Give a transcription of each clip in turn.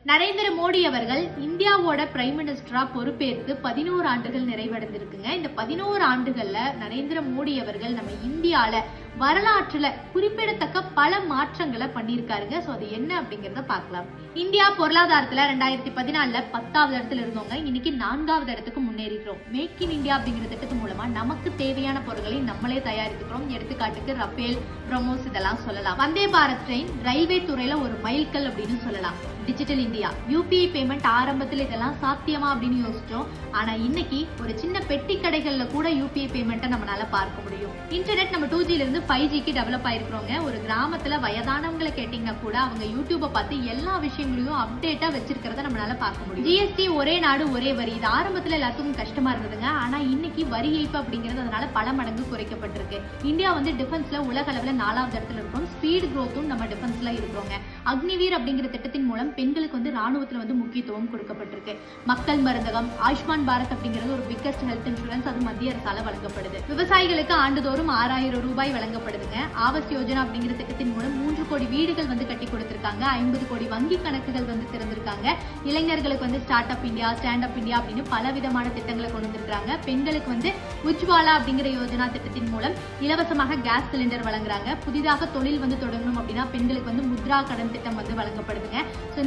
நரேந்திர மோடி அவர்கள் இந்தியாவோட பிரைம் மினிஸ்டரா பொறுப்பேற்று 11 ஆண்டுகள் நிறைவடைந்திருக்குங்க. இந்த 11 ஆண்டுகள்ல நரேந்திர மோடி அவர்கள் நம்ம இந்தியால வரலாற்றுல குறிப்பிடத்தக்க பல மாற்றங்களை பண்ணியிருக்காருங்க. சோ அது என்ன அப்படிங்கறத பார்க்கலாம். இந்தியா பொருளாதாரத்துல 2014ல 10வது இடத்துல இருந்தோங்க. இன்னைக்கு 4வது இடத்துக்கு முன்னேறிக்கிறோம். மேக் இன் இந்தியா அப்படிங்கிற திட்டத்து மூலமா நமக்கு தேவையான பொருட்களை நம்மளே தயாரித்துக்கிறோம். எடுத்துக்காட்டுக்கு ரஃபேல், பிரமோஸ் இதெல்லாம் சொல்லலாம். வந்தே பாரத் ட்ரெயின் ரயில்வே துறையில ஒரு மைல்கல் அப்படின்னு சொல்லலாம். டிஜிட்டல் இந்தியா, யூபிஐ பேமெண்ட் ஆரம்பத்துல இதெல்லாம் சாத்தியமா அப்படின்னு யோசிச்சோம். ஆனா இன்னைக்கு ஒரு சின்ன பெட்டி கடைகள்ல கூட யூபிஐ பேமெண்ட்டை நம்மளால பார்க்க முடியும். இன்டர்நெட் நம்ம 2G ல இருந்து 5Gக்கு டெவலப் ஆயிருக்கிறோங்க. ஒரு கிராமத்துல வயதானவங்களை கேட்டீங்கன்னா கூட அவங்க யூடியூபை பார்த்து எல்லா விஷயங்களையும் அப்டேட்டா வச்சிருக்கிறத நம்மளால பார்க்க முடியும். ஜிஎஸ்டி ஒரே நாடு ஒரே வரி, இது ஆரம்பத்துல எல்லாத்துக்கும் கஷ்டமா இருந்ததுங்க. ஆனா இன்னைக்கு வரி ஏய்ப்பு அப்படிங்கிறது அதனால பல மடங்கு குறைக்கப்பட்டிருக்கு. இந்தியா வந்து டிஃபென்ஸ்ல உலக அளவுல 4வது இடத்துல இருக்கிறோம். ஸ்பீட் growthம் நம்ம டிஃபென்ஸ்ல இருக்கிறோங்க. அக்னிவீர் அப்படிங்கிற திட்டத்தின் மூலம் பெண்களுக்கு வந்து ராணுவத்துல வந்து முக்கியத்துவம் கொடுக்கப்பட்டிருக்கு. மக்கள் மருந்தகம், ஆயுஷ்மான் பாரத் அப்படிங்கிறது ஒரு பிக்கஸ்ட் ஹெல்த் இன்சூரன்ஸ், அது மத்திய அரசால வழங்கப்படுது. விவசாயிகளுக்கு ஆண்டுதோறும் 6000 ரூபாய் வழங்கப்படுதுங்க. ஆவாஸ் யோஜனா அப்படிங்கிற திட்டத்தின் மூலம் 3 கோடி வீடுகள் வந்து கட்டி கொடுத்திருக்காங்க. 50 கோடி வங்கி கணக்குகள் வந்து திறந்திருக்காங்க. இளைஞர்களுக்கு வந்து start up India, stand up India அப்படின்னு பல விதமான திட்டங்களை கொண்டு வந்திருக்காங்க. பெண்களுக்கு வந்து உஜ்வாலா அப்படிங்கிற யோஜனா திட்டத்தின் மூலம் இலவசமாக கேஸ் சிலிண்டர் வழங்குறாங்க. புதிதாக தொழில் வந்து தொடங்கணும் அப்படின்னா பெண்களுக்கு வந்து முத்ரா கடன் திட்டம் வந்து வழங்கப்படுதுங்க.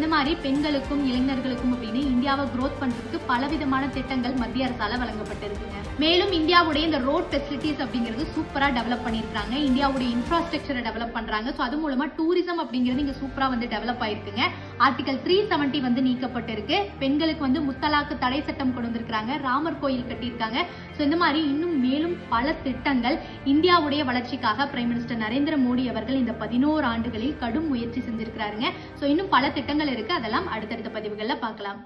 இந்த மாதிரி பெண்களுக்கும் இளைஞர்களுக்கும் அப்படின்னு இந்தியாவை growth பண்றதுக்கு பலவிதமான திட்டங்கள் மத்திய அரசால வழங்கப்பட்டிருக்குங்க. மேலும் இந்தியாவுடைய இந்த ரோட் ஃபெசிலிட்டிஸ் அப்படிங்கிறது சூப்பரா டெவலப் பண்ணிருக்காங்க. இந்தியாவுடைய இன்ஃப்ராஸ்ட்ரக்சரை டெவலப் பண்றாங்க. சோ அது மூலமா டூரிசம் அப்படிங்கிறது இங்க சூப்பரா வந்து டெவலப் ஆயிருக்குங்க. ஆர்டிகல் 370 வந்து நீக்கப்பட்டிருக்கு. பெண்களுக்கு வந்து முத்தலாக்கு தடை சட்டம் கொண்டு வந்திருக்காங்க. ராமர் கோயில் கட்டியிருக்காங்க. சோ இந்த மாதிரி இன்னும் மேலும் பல திட்டங்கள் இந்தியாவுடைய வளர்ச்சிக்காக பிரைம் மினிஸ்டர் நரேந்திர மோடி அவர்கள் இந்த 11 ஆண்டுகளில் கடும் முயற்சி செஞ்சிருக்கிறாருங்க. சோ இன்னும் பல திட்டங்கள் இருக்கு. அதெல்லாம் அடுத்தடுத்த பதிவுகள்ல பார்க்கலாம்.